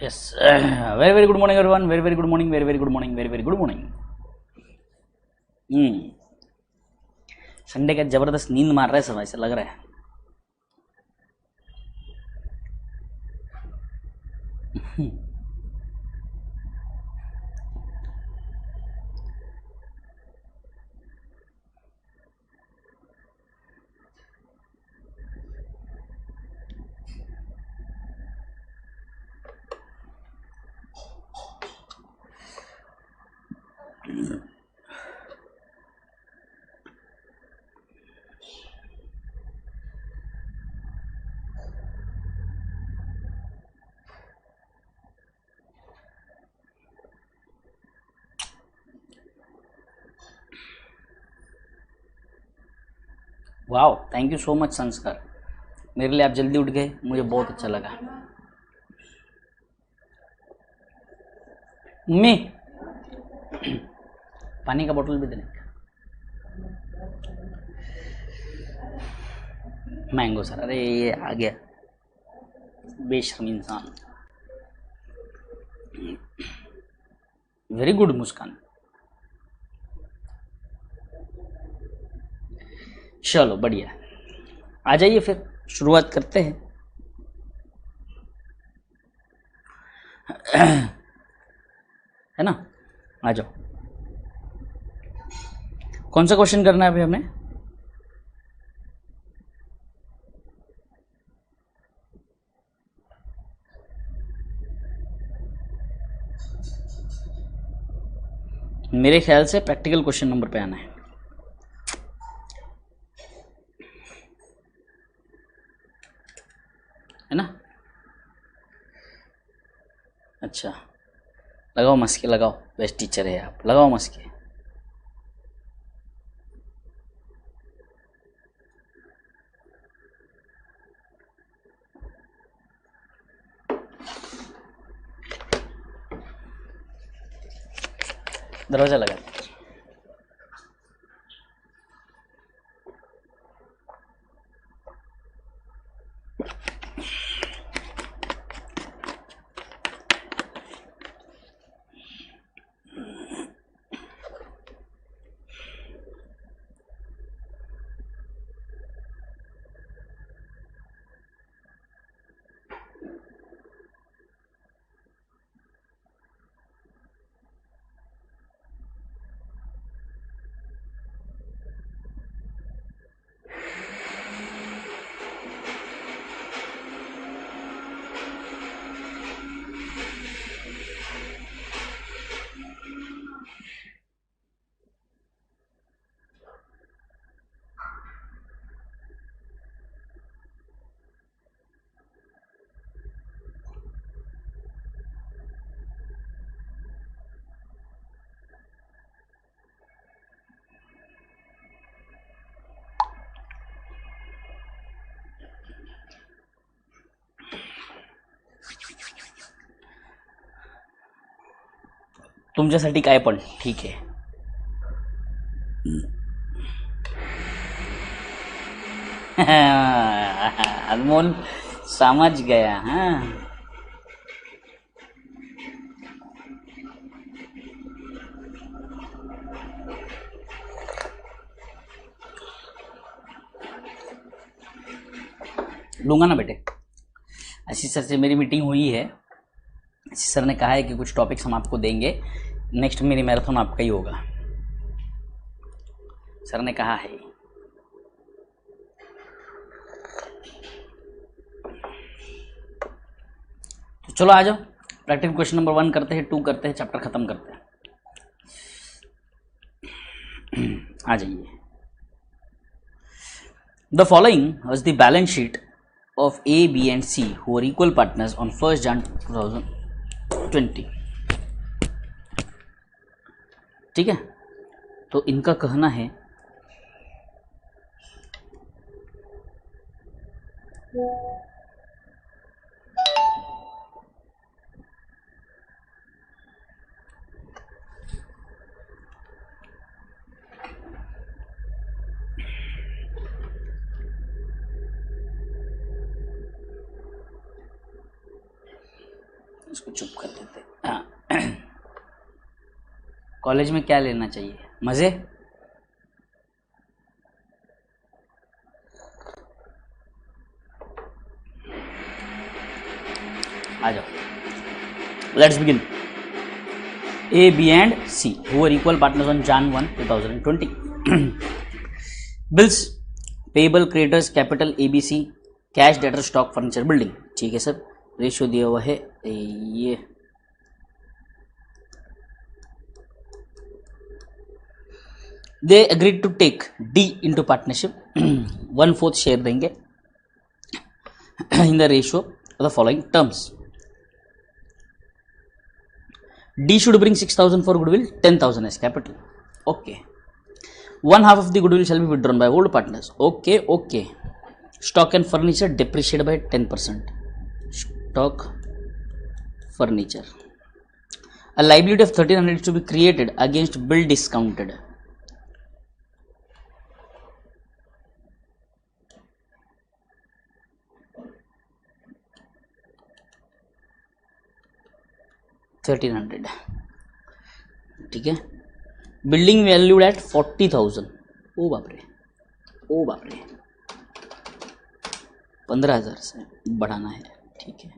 Yes. Very good morning everyone. Very good morning. Very good morning. Very good morning. Sunday का जबरदस्त नींद मार रहा है सब, ऐसा लग रहा है. Wow, thank you so much संस्कार. मेरे लिए आप जल्दी उठ गए, मुझे बहुत अच्छा लगा. मम्मी पानी का बोतल भी देने. मैंगो सर, अरे ये आ गया बेशर्म इंसान. वेरी गुड मुस्कान. चलो बढ़िया, आ जाइए फिर शुरुआत करते हैं. है ना, आ जाओ. कौन सा क्वेश्चन करना है अभी हमें? मेरे ख्याल से प्रैक्टिकल क्वेश्चन नंबर पे आना है. है ना? अच्छा, लगाओ मस्के, लगाओ. बेस्ट टीचर है आप, लगाओ मस्के. दरवाजा लगा. तुमच्यासाठी काय पण ठीक आहे. अनमोल समझ गया. हाँ, लूंगा ना बेटे. आशीष सर से मेरी मीटिंग हुई है. आशीष सर ने कहा है कि कुछ टॉपिक्स हम आपको देंगे. नेक्स्ट मेरी मैराथन आपका ही होगा, सर ने कहा है. तो चलो आ जाओ, प्रैक्टिकल क्वेश्चन नंबर 1 करते हैं, 2 करते हैं, चैप्टर खत्म करते हैं. आ जाइए. The following was the balance sheet of A, B and C who are equal partners on 1st Jan 2020. ठीक है, तो इनका कहना है इसको चुप कर देते। हाँ। कॉलेज में क्या लेना चाहिए? मजे। आ जाओ, let's begin. A, B and C who were equal partners on Jan 1, 2020. Bills, payable, creditors, capital, ABC, cash, debtor, stock, furniture, building. ठीक है सर, रेशियो दिया हुआ है ये। They agreed to take D into partnership. 1/4 share देंगे in the ratio of the following terms. D should bring 6,000 for goodwill, 10,000 as capital. Okay. 1/2 of the goodwill shall be withdrawn by old partners. Okay, okay. Stock and furniture depreciated by 10%. Stock, furniture. A liability of 1,300 is to be created against bill discounted. $1,300, ठीक है। Building valued at 40,000। ओ बाप रे, ओ बाप रे, 15,000 से बढ़ाना है, ठीक है।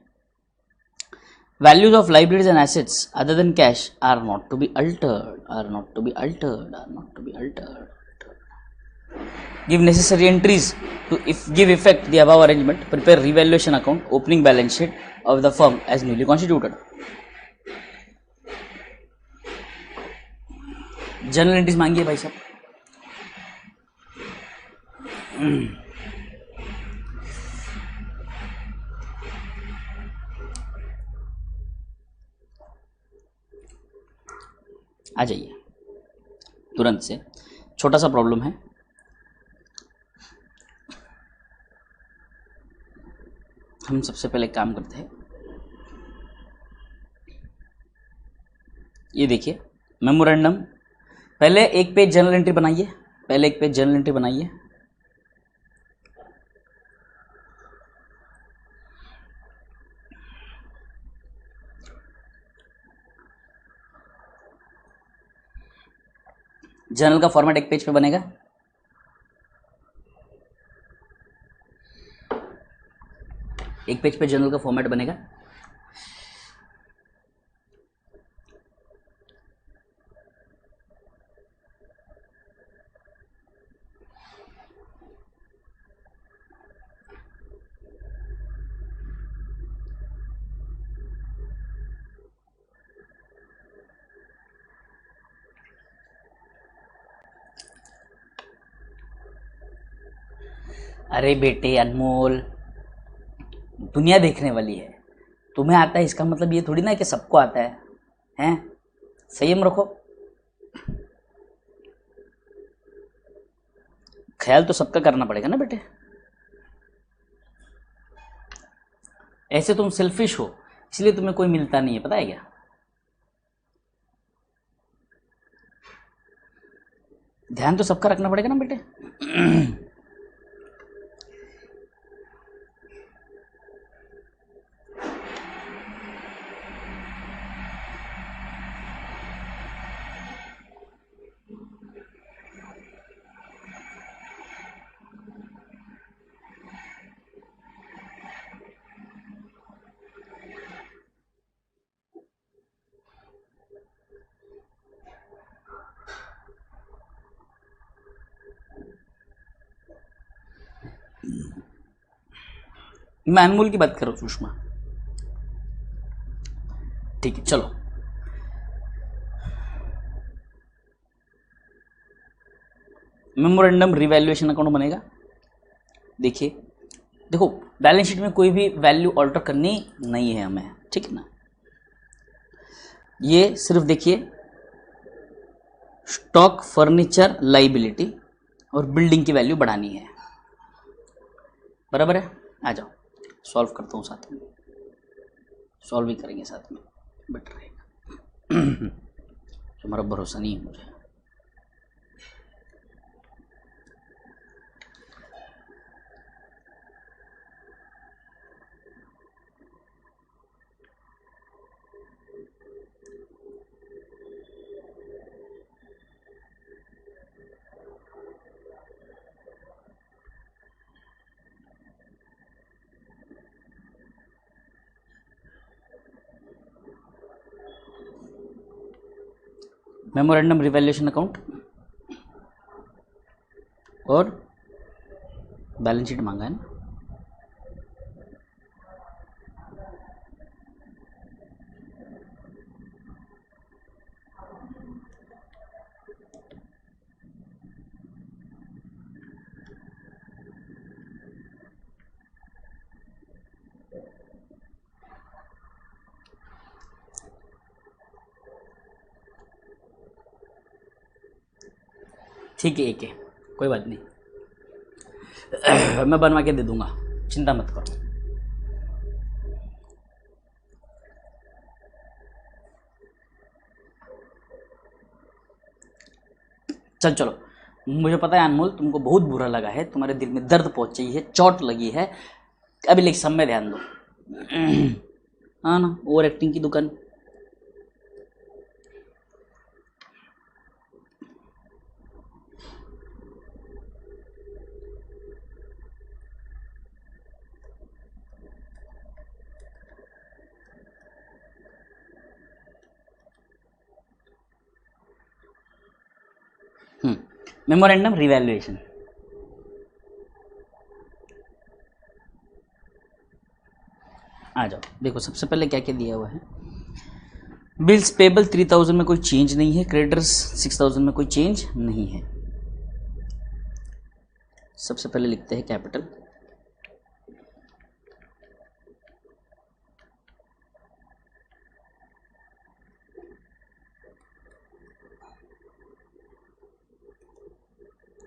Values of liabilities and assets other than cash are not to be altered, are not to be altered, are not to be altered. Give necessary entries to if give effect the above arrangement, prepare revaluation account, opening balance sheet of the firm as newly constituted. General entries मांगिए भाई साहब। आ जाइए तुरंत से, छोटा सा problem है। हम सबसे पहले काम करते हैं, ये देखिए मेमोरेंडम। पहले एक पेज जर्नल एंट्री बनाइए, पहले एक पेज जर्नल एंट्री बनाइए। जर्नल का फॉर्मेट एक पेज पे बनेगा। एक पेज पे जर्नल का फॉर्मेट बनेगा। अरे बेटे अनमोल, दुनिया देखने वाली है। तुम्हें आता है इसका मतलब ये थोड़ी ना कि सबको आता है, हैं? संयम रखो, ख्याल तो सबका करना पड़ेगा ना बेटे। ऐसे तुम सेल्फिश हो, इसलिए तुम्हें कोई मिलता नहीं है, पता है क्या? ध्यान तो सबका रखना पड़ेगा ना बेटे। मैं अनमोल की बात कर रहा हूँ, सुषमा। ठीक है, चलो मेमोरेंडम रिवैल्यूएशन अकाउंट बनेगा। देखिए, देखो बैलेंस शीट में कोई भी वैल्यू ऑल्टर करनी नहीं है हमें, ठीक है ना। ये सिर्फ देखिए स्टॉक, फर्नीचर, लाइबिलिटी और बिल्डिंग की वैल्यू बढ़ानी है, बराबर है। आ जाओ सॉल्व करता हूँ, साथ में सॉल्व भी करेंगे साथ में, बेटर रहेगा। तुम्हारा भरोसा नहीं है मुझे। मेमोरेंडम रिवैल्यूएशन अकाउंट और बैलेंस शीट मांगा है ना। ठीक है, एक है, कोई बात नहीं। मैं बनवा के दे दूंगा, चिंता मत करो। चलो, मुझे पता है अनमोल, तुमको बहुत बुरा लगा है, तुम्हारे दिल में दर्द पहुंची है, चोट लगी है। अभी लेकिन सब में ध्यान दो। हाँ ना, ओवर एक्टिंग की दुकान। मेमोरेंडम रिवैल्यूएशन, आ जाओ। देखो सबसे पहले क्या क्या दिया हुआ है। बिल्स पेबल 3000 में कोई चेंज नहीं है, क्रेडिटर्स 6000 में कोई चेंज नहीं है। सबसे पहले लिखते हैं कैपिटल।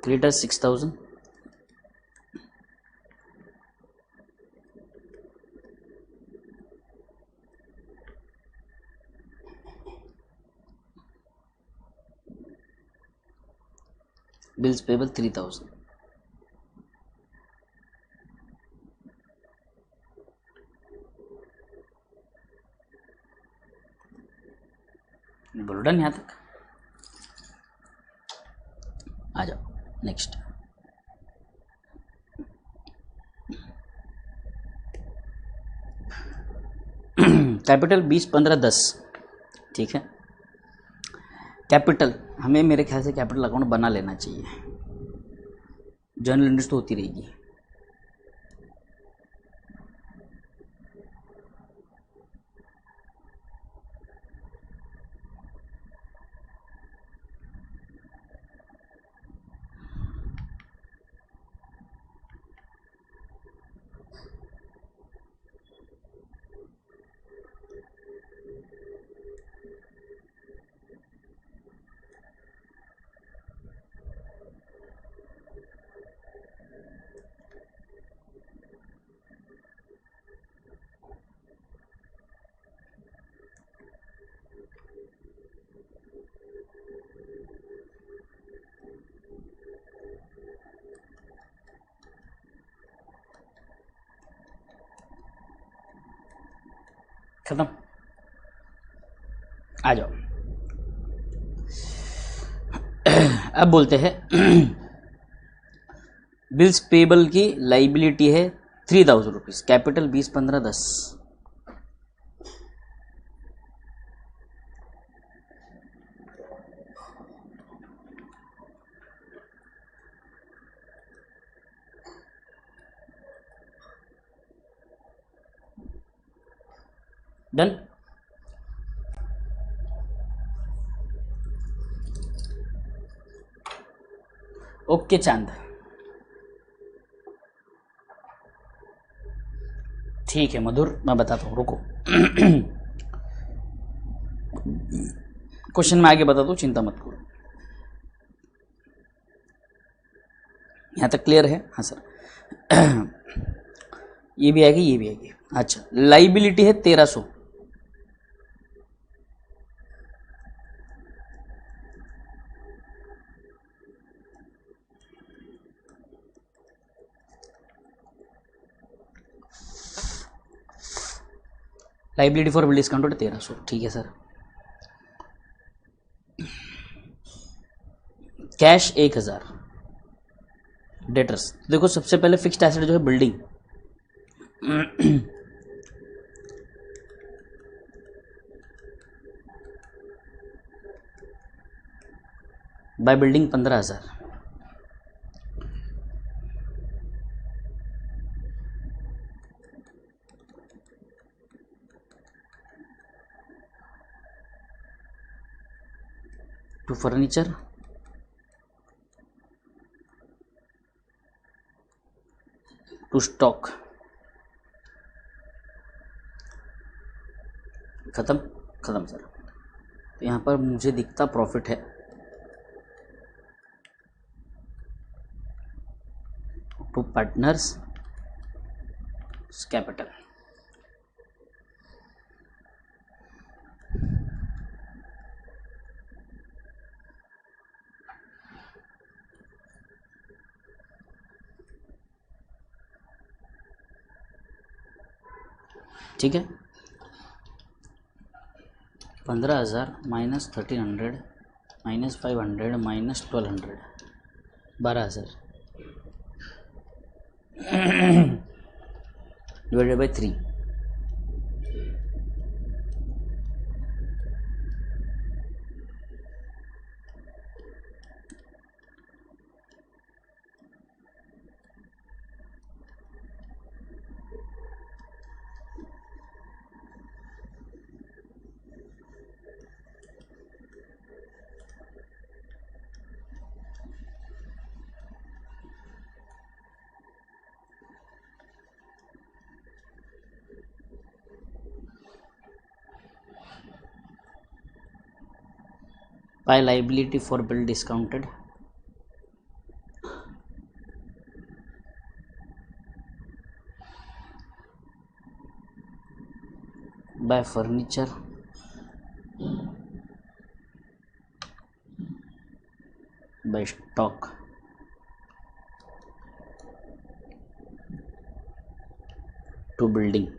Creditors 6000, bills payable 3000। बोलो डन यहाँ तक। आ जाओ नेक्स्ट। कैपिटल 20 15 10, ठीक है। कैपिटल हमें मेरे ख्याल से कैपिटल अकाउंट बना लेना चाहिए, जर्नल एंट्रीज तो होती रहेगी। खत्म, आ जाओ। अब बोलते हैं बिल्स पेबल की लाइबिलिटी है 3000 रुपीज, कैपिटल 20 15 10। डन। ओके चांद, ठीक है मधुर, मैं बताता हूँ, रुको। क्वेश्चन में आगे बता दो, चिंता मत करो। यहाँ तक क्लियर है? हाँ सर। ये भी आएगी, ये भी आएगी। अच्छा, लाइबिलिटी है 1300, लाइबिलिटी फॉर बिल डिस्काउंटेड 1300, ठीक है सर। कैश 1000, डेटर्स देखो सबसे पहले फिक्स्ड एसेट जो है building, by building 15,000, to furniture, to stock. खत्म खत्म सर। तो यहाँ पर मुझे दिखता प्रॉफिट है, टू पार्टनर्स कैपिटल। ठीक है, 15,000 minus 1300 minus 500 minus 1200, 12,000 divided by 3। By liability for bill discounted, by furniture, by stock, to building,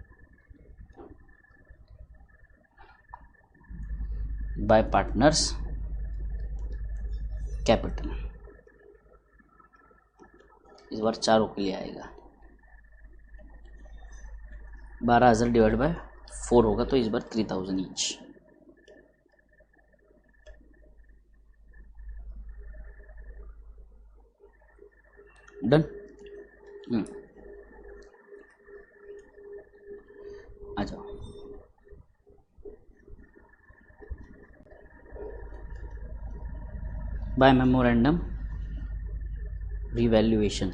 by partners capital. इस बार चारों के लिए आएगा। 12,000 डिवाइड बाय 4 होगा, तो इस बार 3,000 ईच। डन। आ जाओ। By memorandum revaluation,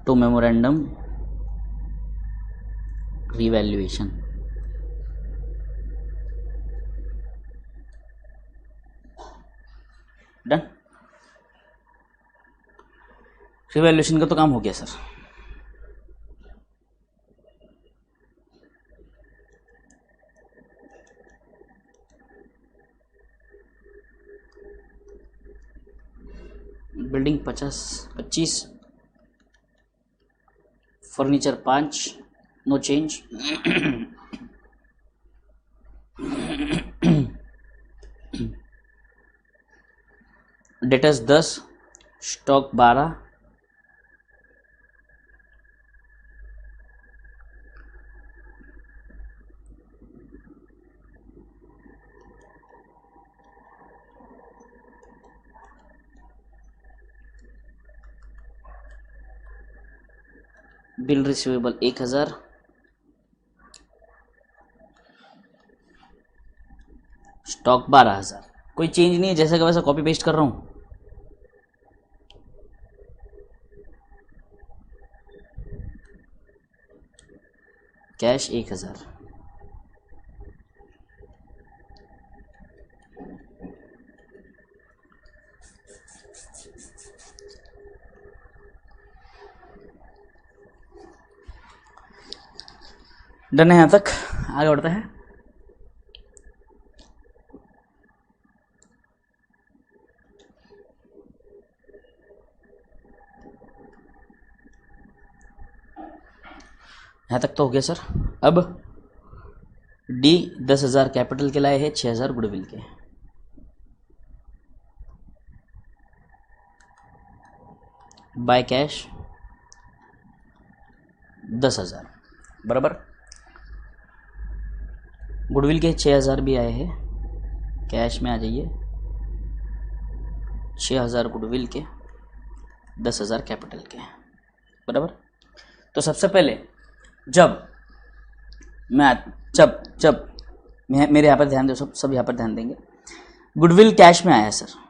to memorandum revaluation, done. Revaluation का तो काम हो गया sir. Building 25, furniture 5, no change. Debtors 10, stock 12, bill receivable 1,000, stock 12,000। कोई चेंज नहीं है, जैसा का वैसा कॉपी पेस्ट कर रहा हूं। कैश 1,000, डन है। यहाँ तक आगे बढ़ता है। यहाँ तक तो हो गया सर। अब डी 10,000 कैपिटल के लाए हैं, 6,000 गुडविल के। बाय कैश 10,000 बराबर। गुडविल के 6,000 भी आए हैं, कैश में आ जाइए। 6,000 गुडविल के, 10,000 कैपिटल के, बराबर। तो सबसे पहले जब मेरे यहाँ पर ध्यान दो, सब यहाँ पर ध्यान देंगे। गुडविल कैश में आया सर,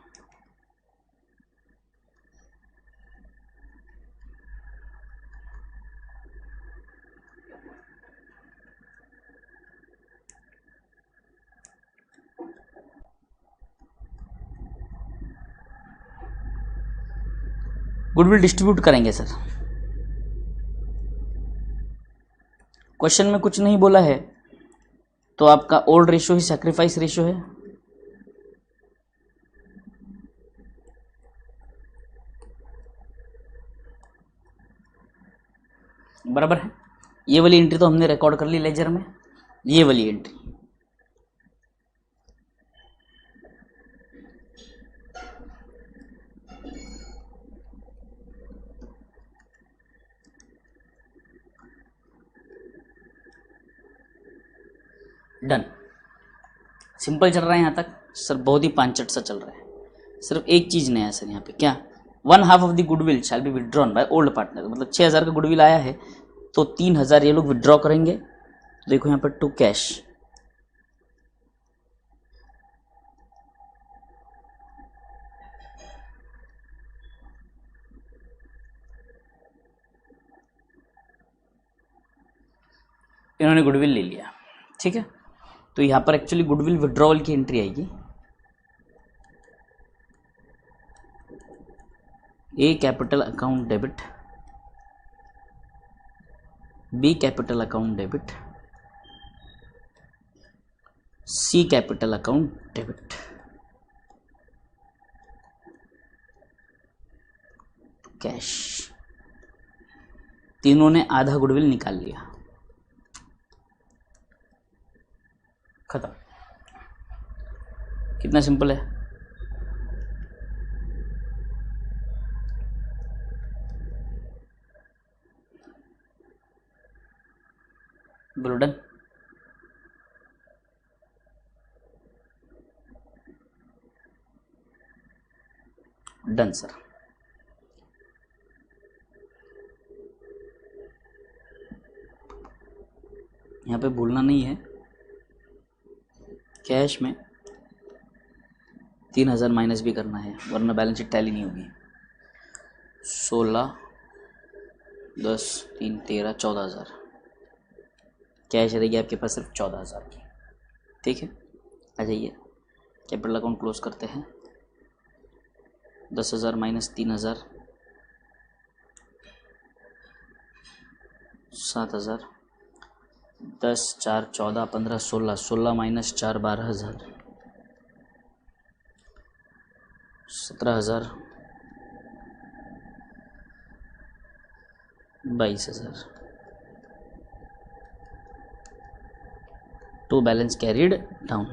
गुडविल डिस्ट्रीब्यूट करेंगे सर। क्वेश्चन में कुछ नहीं बोला है तो आपका ओल्ड रेशो ही सैक्रिफाइस रेशो है। बराबर है। ये वाली एंट्री तो हमने रिकॉर्ड कर ली लेजर में, ये वाली एंट्री डन। सिंपल चल रहा है यहाँ तक सर, बहुत ही पांचट सा चल रहा है। सिर्फ एक चीज़ नया है सर यहाँ पे, क्या 1/2 of the goodwill shall be withdrawn by old partner. मतलब 6,000 का गुडविल आया है तो 3,000 ये लोग विड्रॉ करेंगे। तो देखो यहाँ पर टू कैश, इन्होंने गुडविल ले लिया, ठीक है। तो यहाँ पर एक्चुअली गुडविल विड्रॉवल की एंट्री आएगी। A capital account debit, B capital account debit, C capital account debit, cash. तीनों ने आधा गुडविल निकाल लिया, खत्म। कितना सिंपल है। बोलो डन। Done sir. यहाँ पे भूलना नहीं है, कैश में 3,000 माइनस भी करना है वरना बैलेंस शीट टैली नहीं होगी। 16, 10, 3, 13, 14,000 कैश रहेगी आपके पास सिर्फ 14,000 की, ठीक है। आ जाइए कैपिटल अकाउंट क्लोज करते हैं। 10,000 minus 3,000 7,000, 10, 4, 14, 15, 16, 16 minus 4 12,000, 17,000, 22,000। To balance carried down.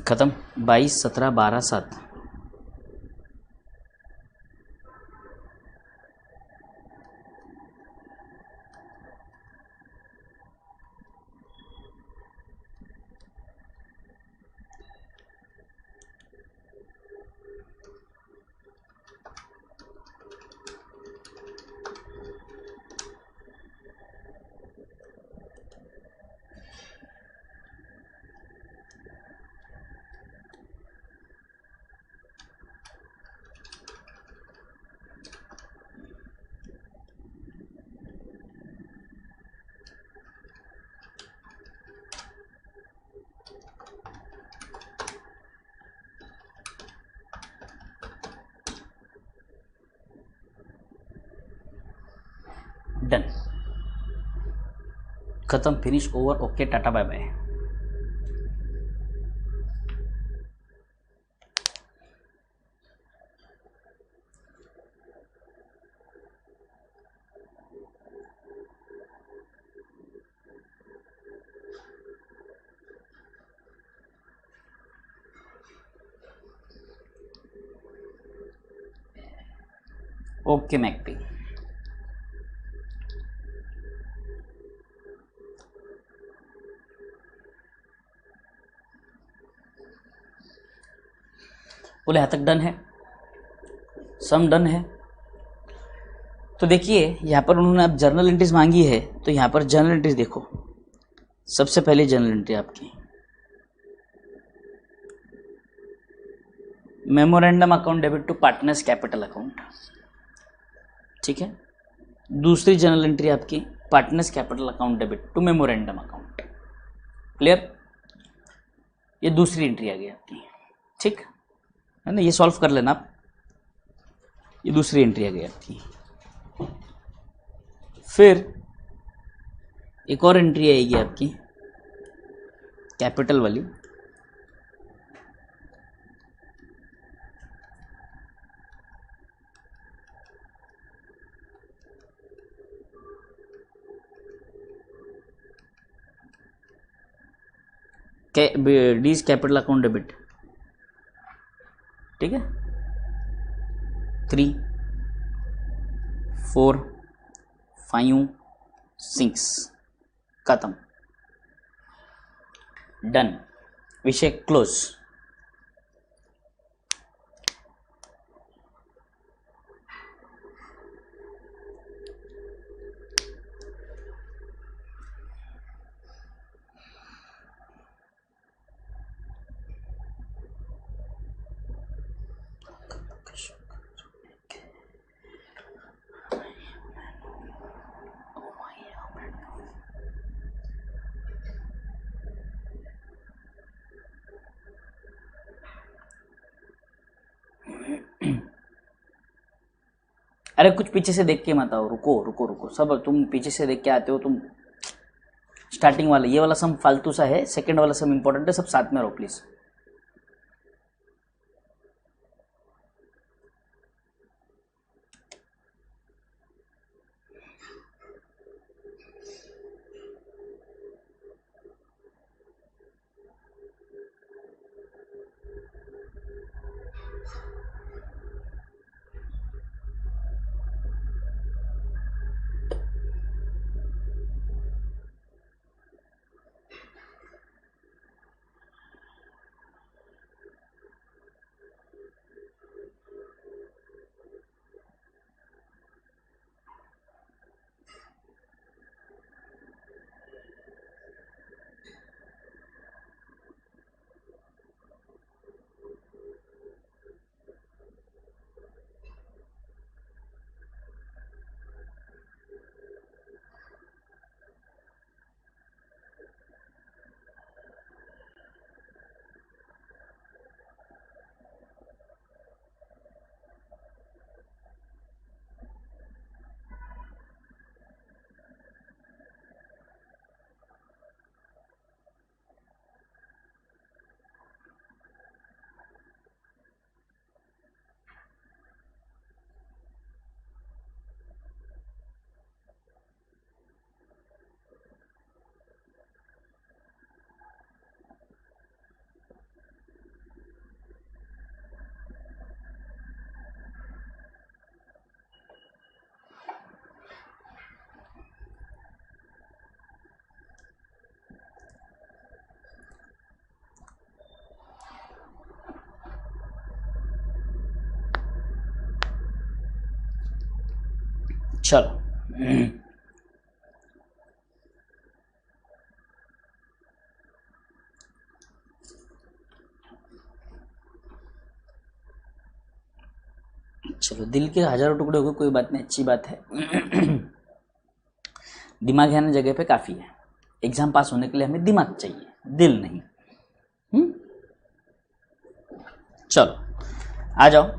खत्म। 22, 17, 12, 7। डन, खत्म, finish, over, okay, tata, bye bye. Okay मैकपी। बोले यहाँ तक डन है, सम डन है। तो देखिए यहाँ पर उन्होंने अब जर्नल एंट्रीज मांगी है, तो यहाँ पर जर्नल एंट्रीज देखो। सबसे पहले जर्नल एंट्री आपकी memorandum account debit to partners capital account, ठीक है। दूसरी जर्नल एंट्री आपकी partners capital account debit to memorandum account, clear. ये दूसरी एंट्री आ गई आपकी, ठीक है ना। ये सॉल्व कर लेना आप, ये दूसरी एंट्री आ गई आपकी। फिर एक और एंट्री आएगी आपकी कैपिटल वाली, डीज कैपिटल अकाउंट डेबिट, ठीक है। 3, 4, 5, 6 खत्म, डन, विषय क्लोज। अरे कुछ पीछे से देख के मत आओ, रुको रुको रुको, सब तुम पीछे से देख के आते हो तुम। स्टार्टिंग वाला ये वाला सम फालतू सा है, सेकंड वाला सम इंपॉर्टेंट है, सब साथ में रहो प्लीज। चलो चलो, दिल के हजारों टुकड़े हो गए, कोई बात नहीं, अच्छी बात है। दिमाग है ना जगह पे काफी है। एग्जाम पास होने के लिए हमें दिमाग चाहिए, दिल नहीं। चलो आ जाओ,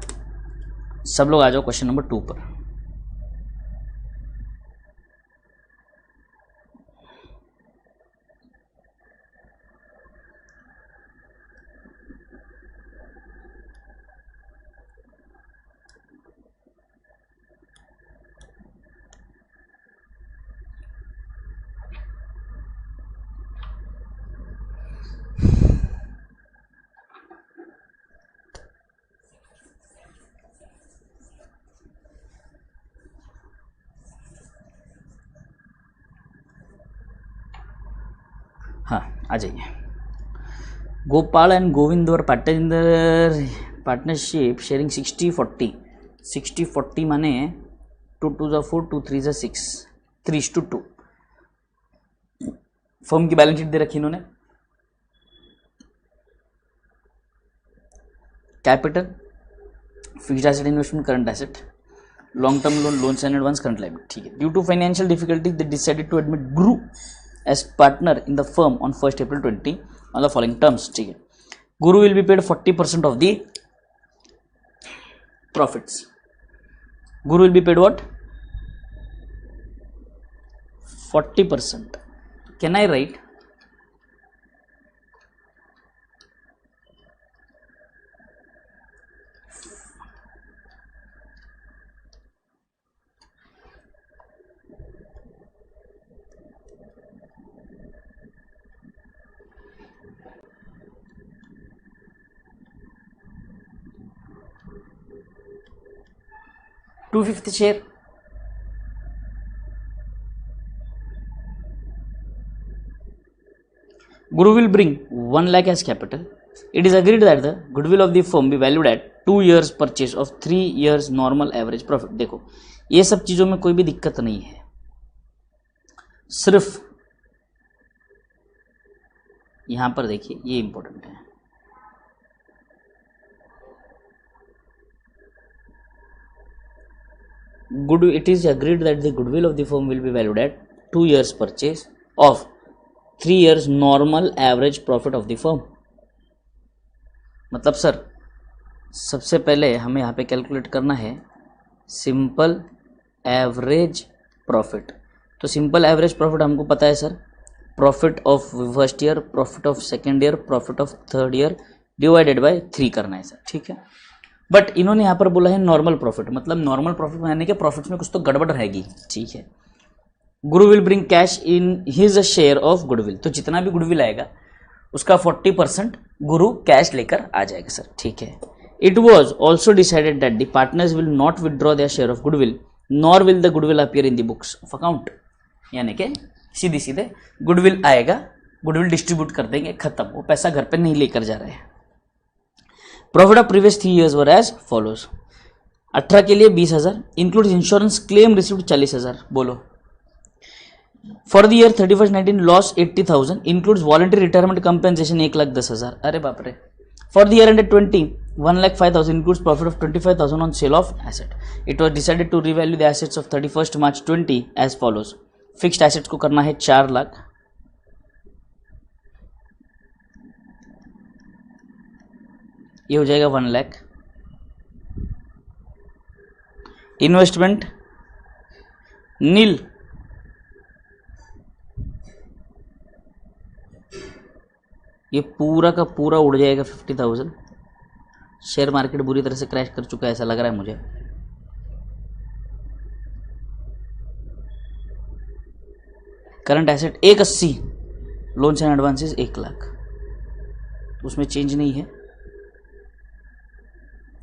सब लोग आ जाओ क्वेश्चन नंबर 2 पर। हाँ आ जाइए। गोपाल एंड गोविंद और पार्टनरशिप शेयरिंग 60-40। 60-40 माने 2 2 4 2 3 6 3:2। फर्म की बैलेंस शीट दे रखी इन्होंने। Capital, fixed asset, investment, current asset, long term loan, loans and advance, current liability. ठीक है। Due to financial difficulties they decided to admit Guru as partner in the firm on 1 April 20 on the following terms. ठीक है। Guru will be paid 40% of the profits. Guru will be paid what? 40%. Can I write 2/5 share? Guru will bring 1 lakh as capital. It is agreed that the goodwill of the firm be valued at 2 years purchase of 3 years normal average profit. देखो ये सब चीज़ों में कोई भी दिक्कत नहीं है, सिर्फ यहाँ पर देखिए ये इंपॉर्टेंट है। It is agreed that the goodwill of the firm will be valued at 2 years purchase of 3 years normal average profit of the firm. मतलब सर सबसे पहले हमें यहाँ पे कैलकुलेट करना है सिंपल एवरेज प्रॉफिट। तो सिंपल एवरेज प्रॉफिट हमको पता है sir, profit of first year, profit of second year, profit of third year divided by 3 करना है सर। ठीक है। बट इन्होंने यहाँ पर बोला है नॉर्मल प्रॉफिट, मतलब नॉर्मल प्रॉफिट यानी कि प्रॉफिट में कुछ तो गड़बड़ रहेगी। ठीक है। Guru will bring cash in his share of goodwill, तो जितना भी गुडविल आएगा उसका 40% गुरु कैश लेकर आ जाएगा सर। ठीक है। It was also decided that the partners will not withdraw their share of goodwill nor will the goodwill appear in the books of account, यानी कि सीधे सीधे गुडविल आएगा, गुडविल डिस्ट्रीब्यूट कर देंगे, खत्म, वो पैसा घर पे नहीं लेकर जा रहे हैं। Profit of previous 3 years were as follows. 18 के लिए 20,000, इंक्लूड इंश्योरेंस क्लेम रिसीव्ड 40,000। बोलो for the year 31/19 loss 80,000, includes voluntary retirement compensation 1,10,000। अरे बाप रे। For the year ended 20 1,05,000, includes profit of 25,000 on sale of asset. It was decided to revalue the assets of 31 March 20 as follows. Fixed assets को करना है 4 लाख, ये हो जाएगा 1 lakh. Investment नील, ये पूरा का पूरा उड़ जाएगा 50,000। शेयर मार्केट बुरी तरह से क्रैश कर चुका है ऐसा लग रहा है मुझे। Current asset 180, loans and advances 1 lakh, उसमें चेंज नहीं है,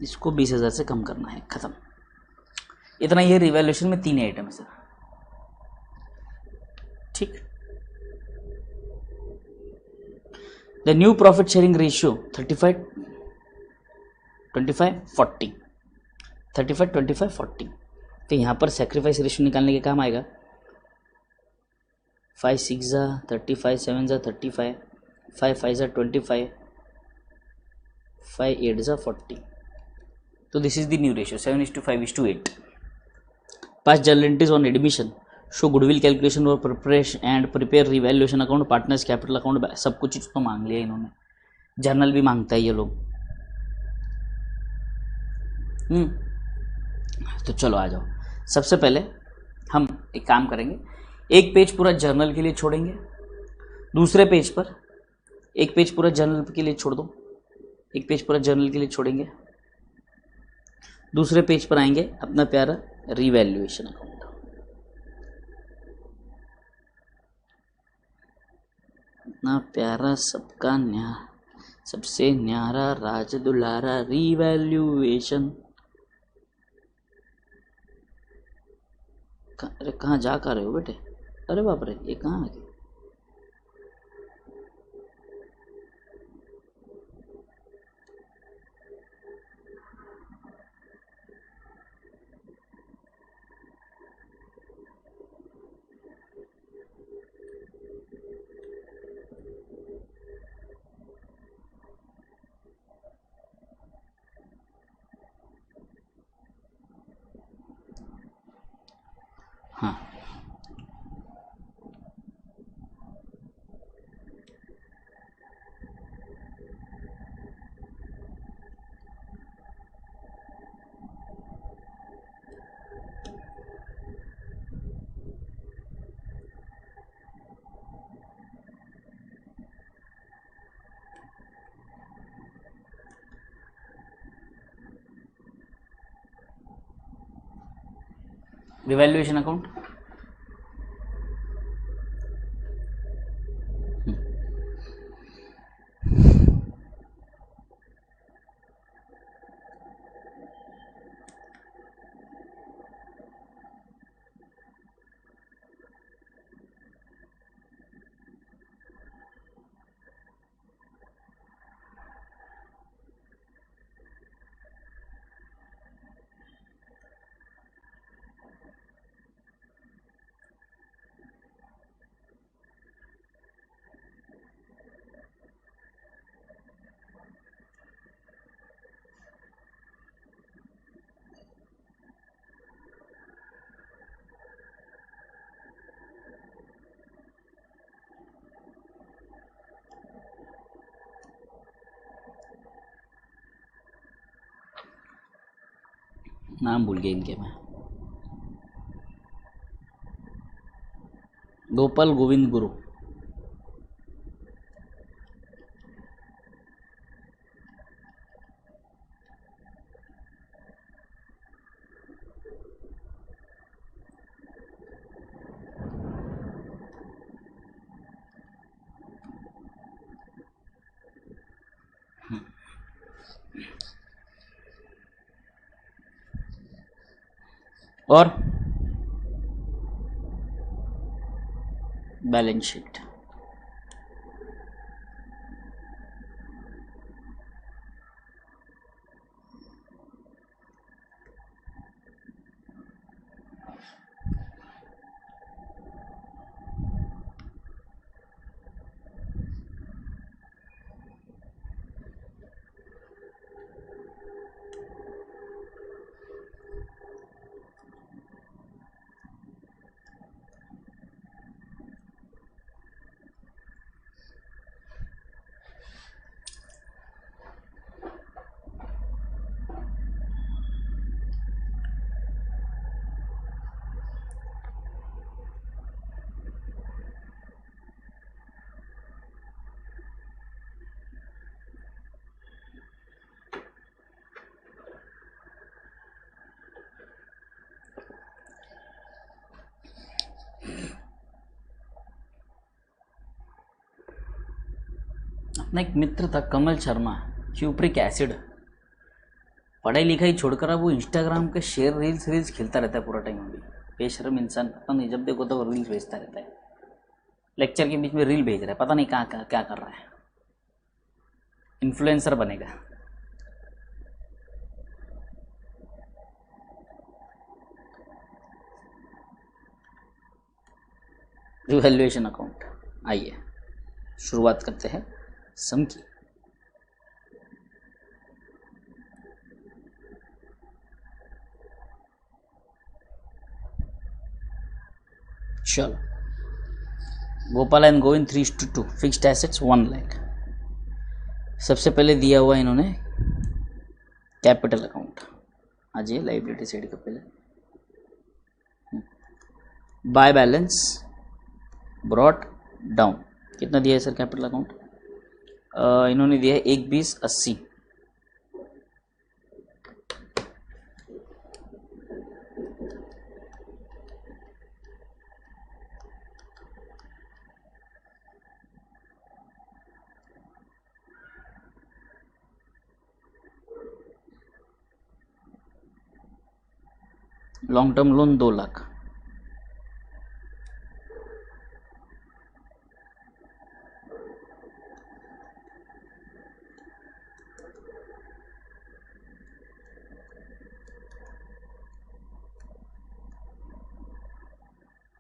इसको 20,000 से कम करना है, खत्म। इतना ये रिवैल्यूएशन में 3 आइटम है सर। ठीक। The new profit sharing ratio 35-25-40, 35-25-40। तो यहाँ पर सेक्रीफाइस रेशियो निकालने के काम आएगा। 5 6 35, 7 35, 5 5 25, 5 8 40। तो this is the new ratio 7:5:8। Pass journal entries on admission show goodwill calculation और preparation and prepare revaluation account, partners capital account, सब कुछ तो मांग लिया इन्होंने, जर्नल भी मांगता है ये लोग। तो चलो आ जाओ। सबसे पहले हम एक काम करेंगे, एक पेज पूरा जर्नल के लिए छोड़ेंगे, दूसरे पेज पर एक पेज पूरा जर्नल के लिए छोड़ दो, एक पेज पूरा जर्नल के लिए छोड़ेंगे, दूसरे पेज पर आएंगे अपना प्यारा रिवैल्यूएशन अकाउंट। अपना प्यारा सबका सबसे न्यारा राज दुलारा रिवैल्यूएशन। अरे कहाँ जा कर रहे हो बेटे? अरे बाप रे, ये कहाँ है? रिवैल्यूएशन अकाउंट, नाम भूल गए इनके मैं, गोपाल गोविंद गुरु। और बैलेंस शीट, अपना एक मित्र था कमल शर्मा, क्यूप्रिक एसिड, पढ़ाई लिखाई छोड़कर अब वो इंस्टाग्राम के शेयर रील्स खेलता रहता है पूरा टाइम। अभी बेशर्म इंसान, पता नहीं जब देखो तो वो रील्स भेजता रहता है, लेक्चर के बीच में रील भेज रहा है, पता नहीं कहाँ क्या कर रहा है, इन्फ्लुएंसर बनेगा। रिवैल्यूएशन अकाउंट, आइए शुरुआत करते हैं सम की। चलो, Gopal and Govind 3:2, fixed assets 1 lakh. सबसे पहले दिया हुआ इन्होंने कैपिटल अकाउंट, आ जाइए लाइबिलिटी साइड का पहले, बाय बैलेंस ब्रॉट डाउन। कितना दिया है सर कैपिटल अकाउंट? इन्होंने दिया है 1,20,80। Long term loan 2 lakh.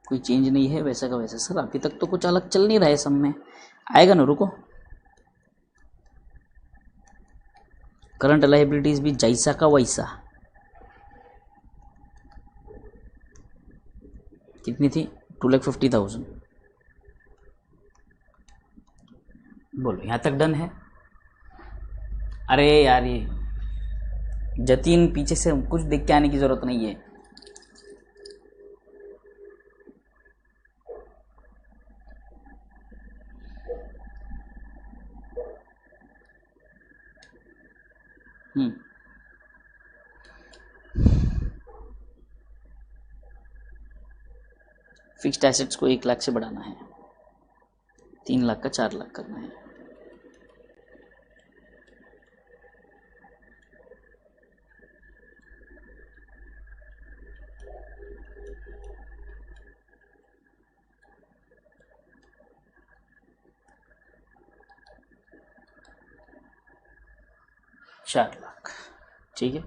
कोई चेंज नहीं है, वैसा का वैसा सर। अभी तक तो कुछ अलग चल नहीं रहा है, सब में आएगा ना, रुको। करंट लाइबिलिटीज भी जैसा का वैसा। कितनी थी? 2,50,000। बोलो यहाँ तक डन है? अरे यार ये जतीन, पीछे से कुछ देख के आने की जरूरत नहीं है। फिक्स्ड एसेट्स को 1 लाख से बढ़ाना है, 3 लाख का 4 लाख करना है। चार लाख, ठीक है।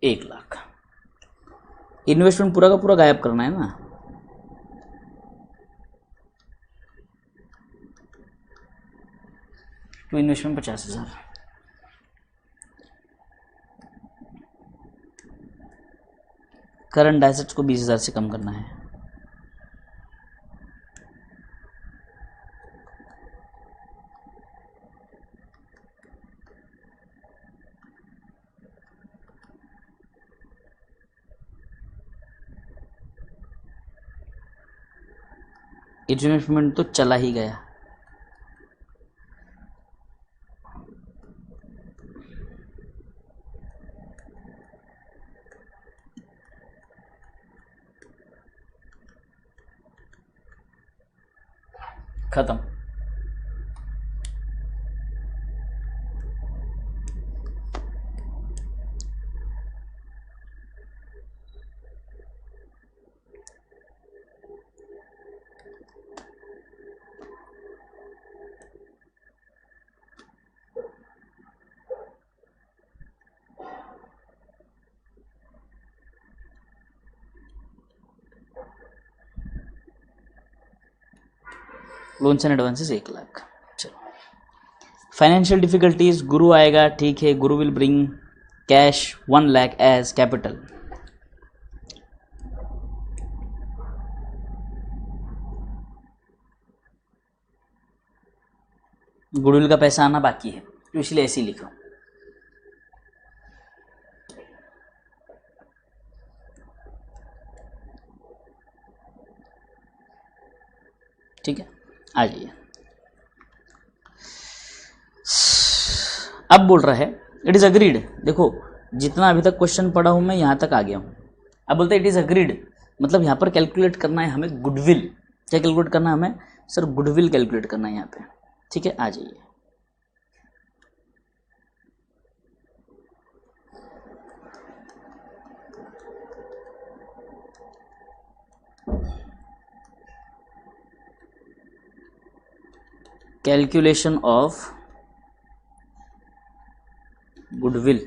एक लाख। इन्वेस्टमेंट पूरा का पूरा गायब करना है ना, तो इन्वेस्टमेंट 50,000। करंट एसेट्स को 20,000 से कम करना है। इन्वेस्टमेंट तो चला ही गया। खत्म। Loans and advances 1 lakh. चलो, फाइनेंशियल डिफिकल्टीज, गुरु आएगा, ठीक है। Guru will bring cash 1 lakh as capital. Goodwill का पैसा आना बाकी है, तो इसलिए ऐसे ही लिखो। ठीक है, आ जाइए। अब बोल रहा है इट इज अग्रीड। देखो, जितना अभी तक क्वेश्चन पढ़ा हूं मैं, यहां तक आ गया हूं। अब बोलते हैं इट इज अग्रीड, मतलब यहां पर कैलकुलेट करना है हमें गुडविल। क्या कैलकुलेट करना है हमें? सर गुडविल कैलकुलेट करना है यहाँ पे। ठीक है, आ जाइए। Calculation of goodwill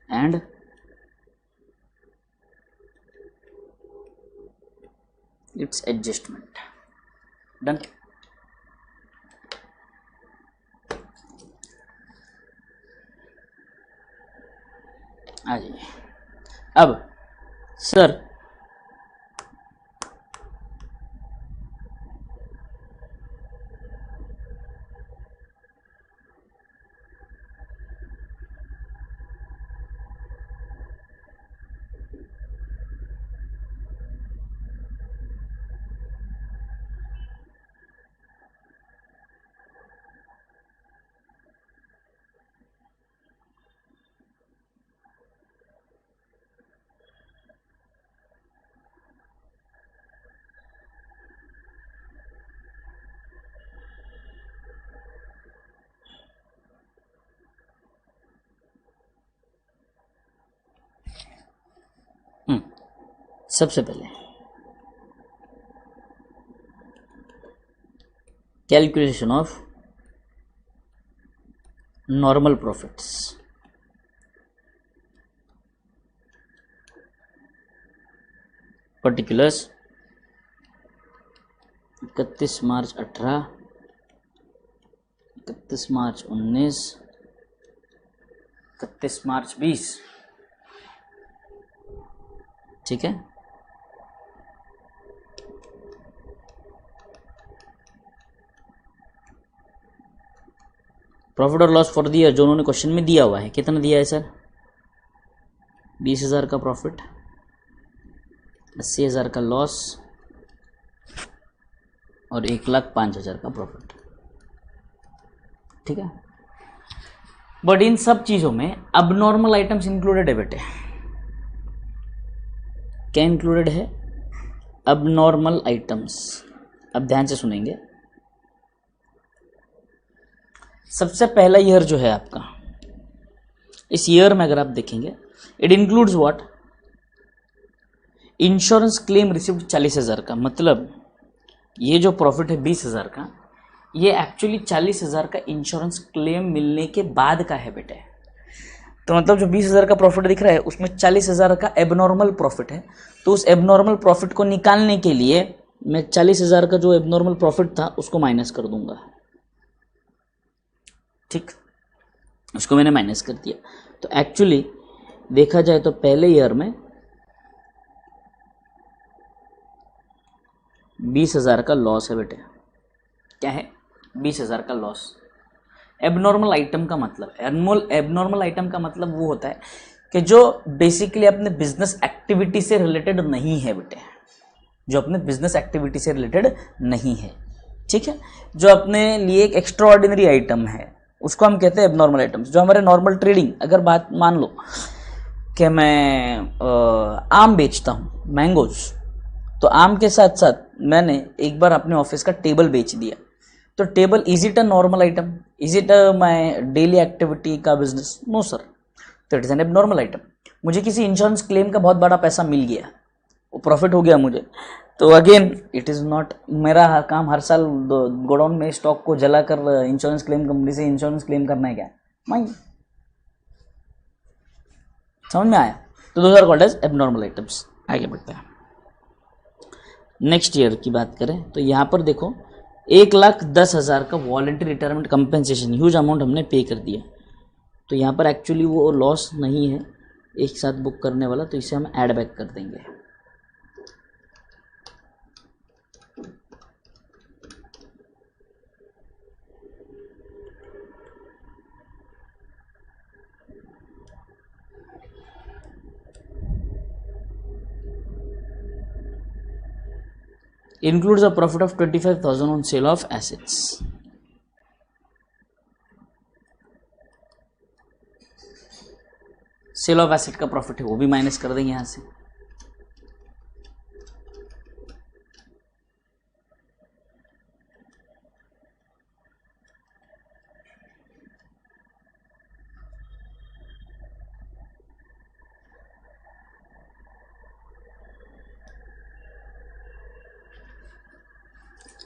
and its adjustment. Done. आ जाइए। अब सर सबसे पहले calculation of normal profits, particulars 31 मार्च 18, 31 मार्च 19, 31 मार्च 20। ठीक है, प्रॉफिट और लॉस फॉर द ईयर जो उन्होंने क्वेश्चन में दिया हुआ है, कितना दिया है सर? 20,000 का प्रॉफिट, 80,000 का लॉस, और 1,05,000 का प्रॉफिट, ठीक है। बट इन सब चीज़ों में अब नॉर्मल आइटम्स इंक्लूडेड है बेटे, क्या इंक्लूडेड है? अब नॉर्मल आइटम्स। अब ध्यान से सुनेंगे। सबसे पहला ईयर जो है आपका, इस ईयर में अगर आप देखेंगे, it includes what? Insurance claim received 40,000 का, मतलब ये जो प्रॉफिट है 20,000 का, ये एक्चुअली 40,000 का इंश्योरेंस क्लेम मिलने के बाद का है बेटे। तो मतलब जो 20,000 का प्रॉफिट दिख रहा है उसमें 40,000 का एबनॉर्मल प्रॉफिट है। तो उस एबनॉर्मल प्रॉफिट को निकालने के लिए मैं 40,000 का जो एबनॉर्मल प्रॉफिट था उसको माइनस कर दूंगा, ठीक, उसको मैंने माइनस कर दिया। तो एक्चुअली देखा जाए तो पहले ईयर में 20,000 का लॉस है बेटे। क्या है? 20,000 का लॉस। एबनॉर्मल आइटम का मतलब, एबनॉर्मल आइटम का मतलब वो होता है कि जो बेसिकली अपने बिजनेस एक्टिविटी से रिलेटेड नहीं है बेटे, जो अपने बिजनेस एक्टिविटी से रिलेटेड नहीं है, ठीक है। जो अपने लिए एक एक्स्ट्रा ऑर्डिनरी आइटम है उसको हम कहते हैं एबनॉर्मल आइटम्स। जो हमारे नॉर्मल ट्रेडिंग, अगर बात मान लो कि मैं आम बेचता हूँ, मैंगोज, तो आम के साथ साथ मैंने एक बार अपने ऑफिस का टेबल बेच दिया, तो table, is it a normal item? Is it my daily activity का बिजनेस? नो सर, तो it is an abnormal item. मुझे किसी इंश्योरेंस क्लेम का बहुत बड़ा पैसा मिल गया, वो प्रॉफिट हो गया मुझे, तो अगेन इट इज़ नॉट, मेरा काम हर साल गोडाउन में स्टॉक को जलाकर इंश्योरेंस क्लेम कंपनी से इंश्योरेंस क्लेम करना है क्या? नहीं, समझ में आया? तो those are called as abnormal items. आगे बढ़ते हैं। नेक्स्ट ईयर की बात करें तो यहाँ पर देखो 1,10,000 का voluntary retirement compensation, huge amount हमने पे कर दिया। तो यहाँ पर एक्चुअली वो लॉस नहीं है एक साथ बुक करने वाला, तो इसे हम ऐड बैक कर देंगे। Includes a profit of 25,000 on sale of assets. Sale of asset का प्रॉफिट है वो भी माइनस कर देंगे यहां से।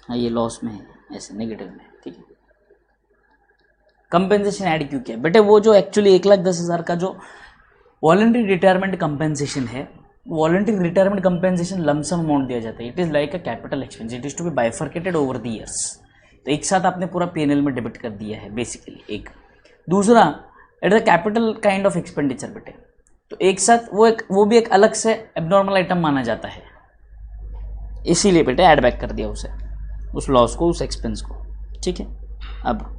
हाँ, ये लॉस में है, ऐसे नेगेटिव में, ठीक है। कंपेंसेशन ऐड क्यों किया बेटे? वो जो एक्चुअली 1,10,000 का जो वॉलंटरी रिटायरमेंट कंपेंसेशन है, voluntary retirement compensation lumpsum amount दिया जाता है। It is like a capital expense, it is to be bifurcated over the years. तो एक साथ आपने पूरा पीएनएल में डेबिट कर दिया है बेसिकली। एक दूसरा, it is a capital kind of expenditure बेटे, तो एक साथ वो भी एक अलग से एबनॉर्मल आइटम माना जाता है, इसीलिए बेटे ऐड बैक कर दिया उसे, उस लॉस को, उस एक्सपेंस को, ठीक है। अब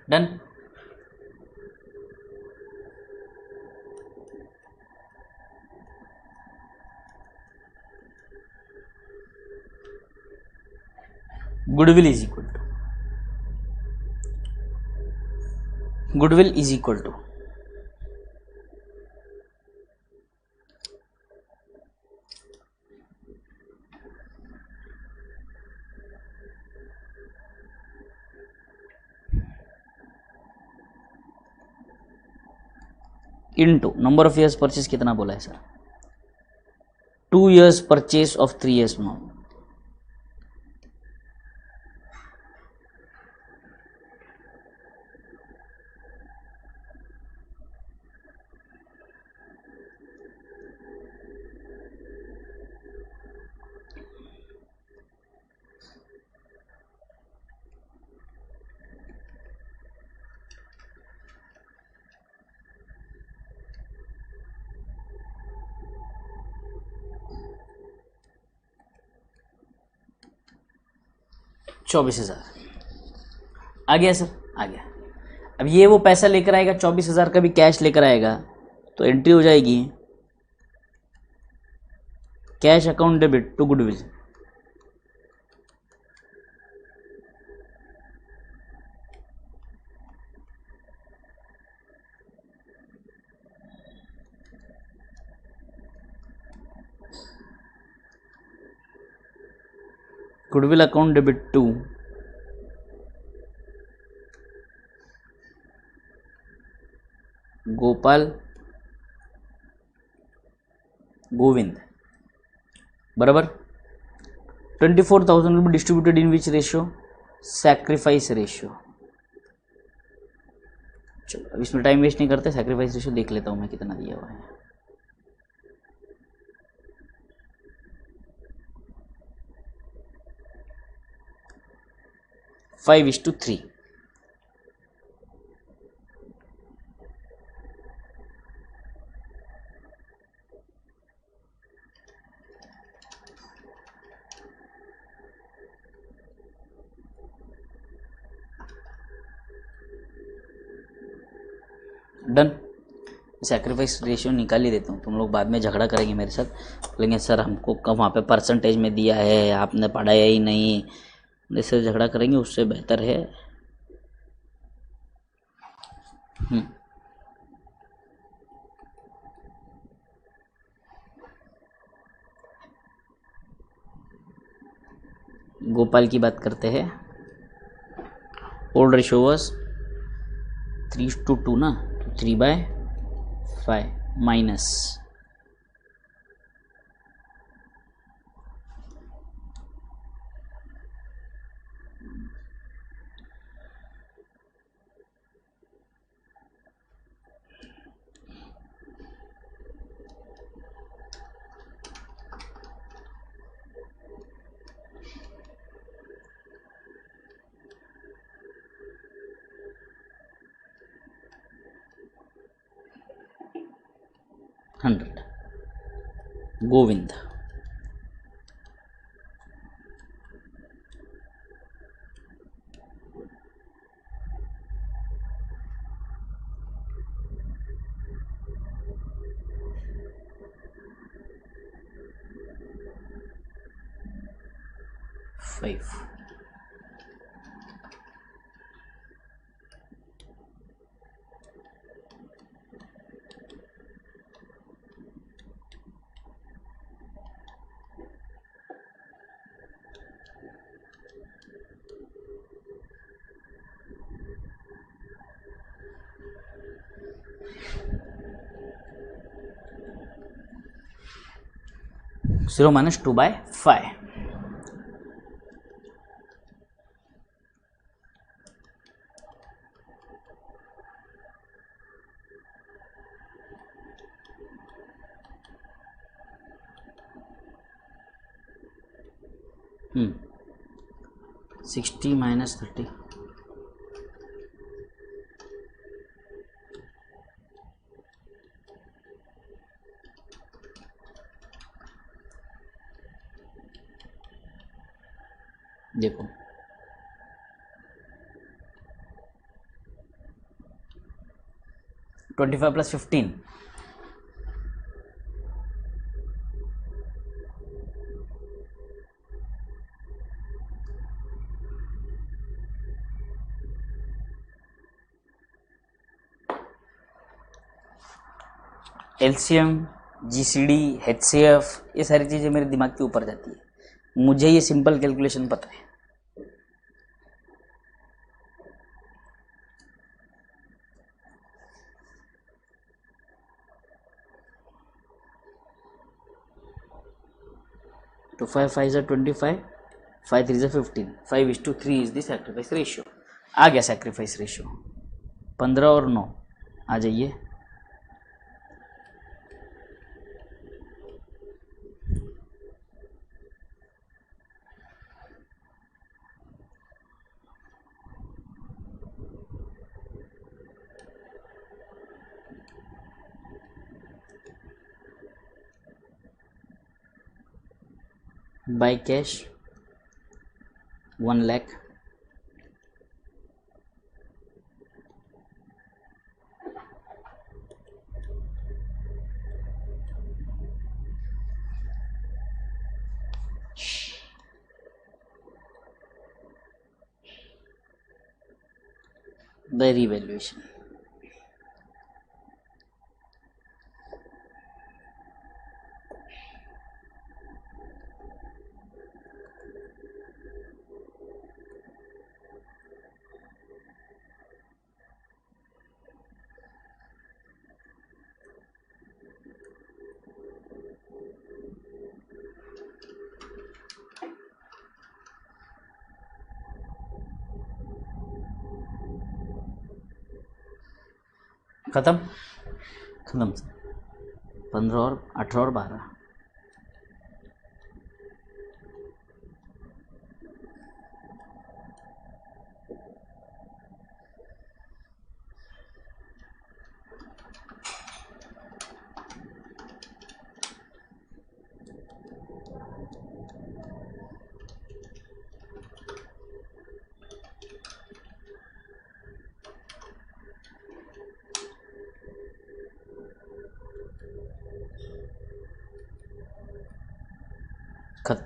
done. Goodwill is equal to, goodwill is equal to into number of years purchase, कितना बोला है sir? 2 years purchase of 3 years now. 24,000 आ गया सर, आ गया। अब ये वो पैसा लेकर आएगा, 24,000 का भी कैश लेकर आएगा, तो एंट्री हो जाएगी cash account debit to goodwill. Goodwill account debit to Gopal Govind, बराबर। 24,000 will be distributed in which ratio? Sacrifice ratio. चलो अब इसमें टाइम वेस्ट नहीं करते, सैक्रिफाइस रेशियो देख लेता हूँ मैं कितना दिया हुआ है। Five is to 3। Done. Sacrifice ratio निकाल ही देता हूँ, तुम लोग बाद में झगड़ा करेंगे मेरे साथ, बोलेंगे सर हमको कब वहाँ पे परसेंटेज में दिया है, आपने पढ़ाया ही नहीं, इससे झगड़ा करेंगे। उससे बेहतर है गोपाल की बात करते हैं। ओल्ड रेशियो वाज 3:2 ना, तो 3/5 minus hundred. Govind five. Zero minus 2/5। हम्म 60 माइनस 30, देखो 25 प्लस 15, एलसीएम, जीसीडी, एचसीएफ, ये सारी चीज़ें मेरे दिमाग के ऊपर जाती है, मुझे ये सिंपल कैलकुलेशन पता है। तो 5 5 is 25, 5 3 is 15, 5:3 is the sacrifice ratio। आ गया सैक्रिफाइस रेशियो 15 और 9। आ जाइए, by cash 1 lakh, the revaluation. खत्म खत्म। 15 और 18 और 12, खत्म।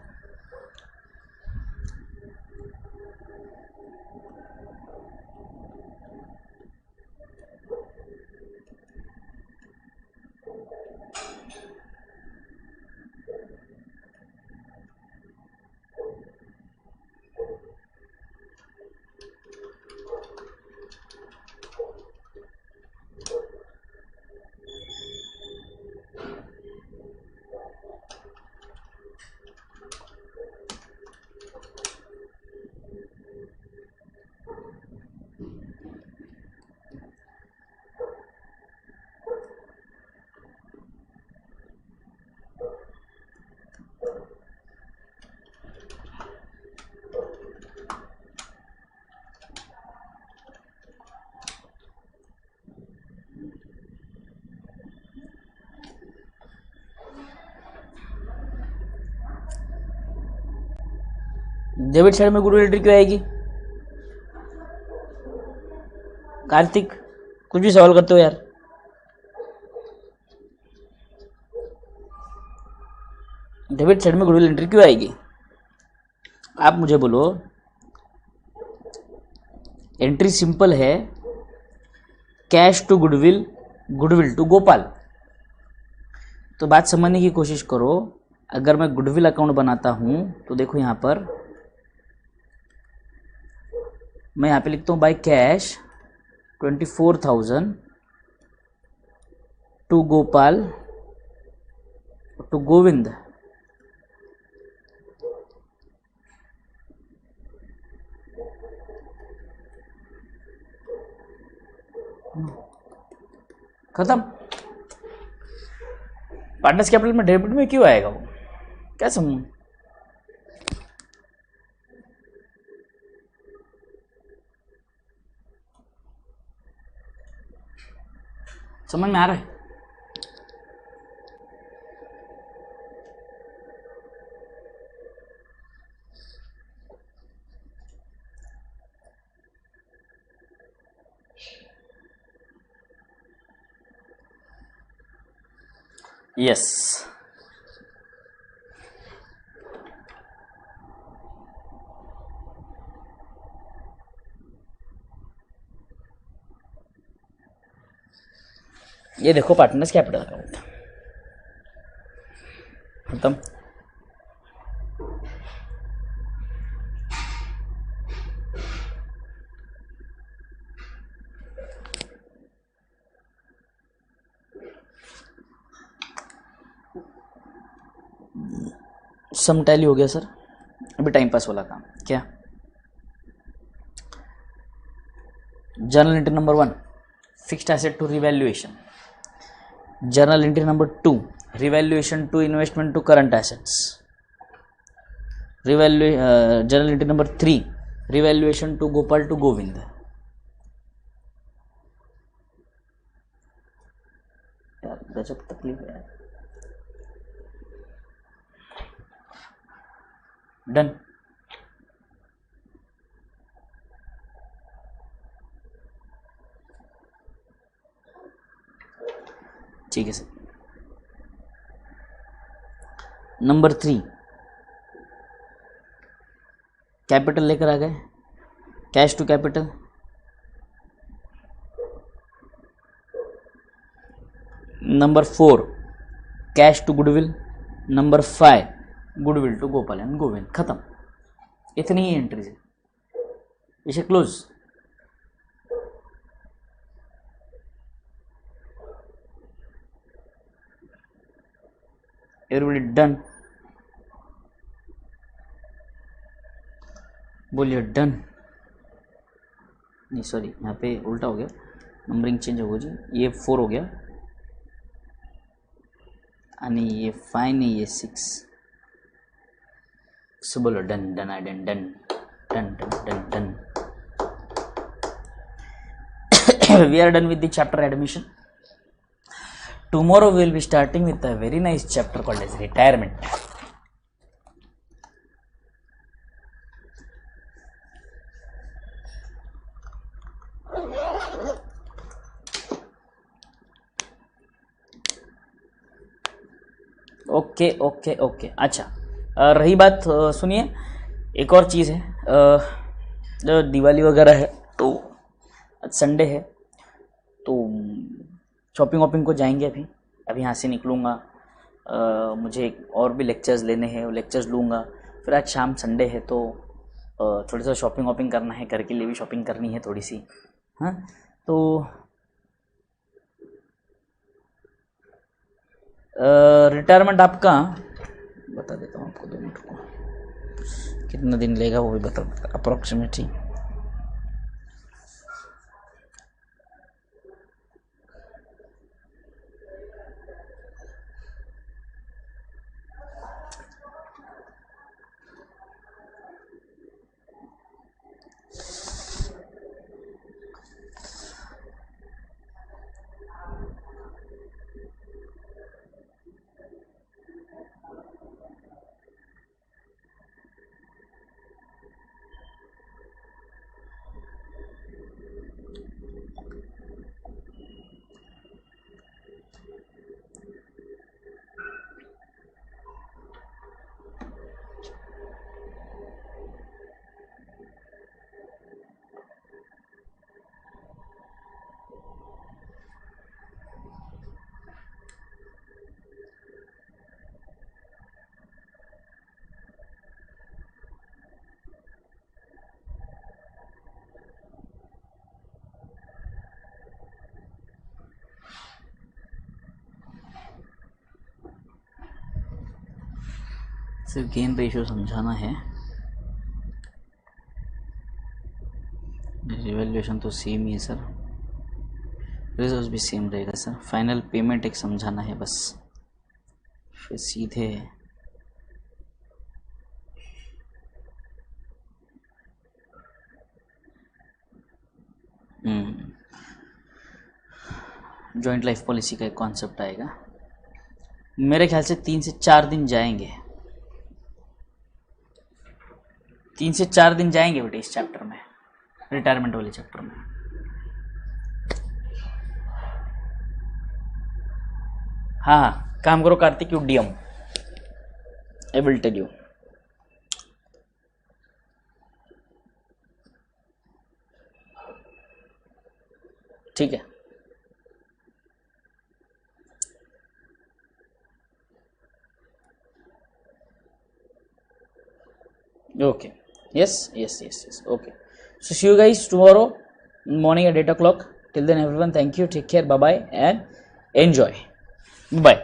डेबिट साइड में गुडविल एंट्री क्यों आएगी? कार्तिक कुछ भी सवाल करते हो यार। डेबिट साइड में गुडविल एंट्री क्यों आएगी? आप मुझे बोलो। एंट्री सिंपल है, cash to goodwill, goodwill to Gopal. तो बात समझने की कोशिश करो। अगर मैं गुडविल अकाउंट बनाता हूं तो देखो यहां पर मैं यहाँ पे लिखता हूँ by cash 24,000 to Gopal to Govind. खत्म। पार्टनर्स कैपिटल में डेबिट में क्यों आएगा वो? क्या समझ समझ में आ रहा है? यस। ये देखो पार्टनर्स कैपिटल अकाउंट खत्म। सम टैली हो गया सर। अभी टाइम पास वाला काम क्या? Journal entry number 1 fixed asset to revaluation. Journal entry number 2 revaluation to investment to current assets. Journal entry number 3 revaluation to Gopal to Govind. यार गजब तकलीफ है यार। डन। ठीक है सर। नंबर 3 कैपिटल लेकर आ गए, cash to capital. Number 4 cash to goodwill. Number 5 goodwill to Gopal and Govind. खत्म, इतनी ही एंट्रीज है, इसे क्लोज। एवरीबॉडी डन, बोलिए डन। नहीं सॉरी, यहाँ पे उल्टा हो गया, नंबरिंग चेंज होगा जी। ये 4 हो गया, आणि ये 5 नहीं, ये 6। सो बोलो done done I done done done done done done. We are done with the chapter admission. Tomorrow we will be starting with a very nice chapter called as retirement. Okay okay okay. अच्छा, रही बात, सुनिए, एक और चीज़ है, जो दिवाली वगैरह है तो आज संडे है, तो शॉपिंग वॉपिंग को जाएंगे। अभी यहाँ से निकलूँगा, मुझे और भी लेक्चर्स लेने हैं, वो लेक्चर्स लूँगा। फिर आज शाम संडे है तो थोड़ी सा शॉपिंग वॉपिंग करना है, घर के लिए भी शॉपिंग करनी है थोड़ी सी। हाँ, तो रिटायरमेंट आपका बता देता हूँ आपको, 2 मिनट को, कितना दिन लेगा वो भी बता देता अप्रॉक्सीमेटली। सिर्फ गेन रेशियो समझाना है, रिवैल्यूएशन तो सेम ही है सर, रिजर्व्स भी सेम रहेगा सर। फाइनल पेमेंट एक समझाना है बस, फिर सीधे जॉइंट लाइफ पॉलिसी का एक कॉन्सेप्ट आएगा। मेरे ख्याल से 3 से 4 दिन जाएंगे, 3 से 4 दिन जाएंगे बेटे इस चैप्टर में, रिटायरमेंट वाले चैप्टर में। हाँ, काम करो Kartik, you DM, I will tell you. ठीक है, okay, yes, okay, so see you guys tomorrow morning at 8 o'clock. Till then everyone, thank you, take care, bye bye and enjoy, bye.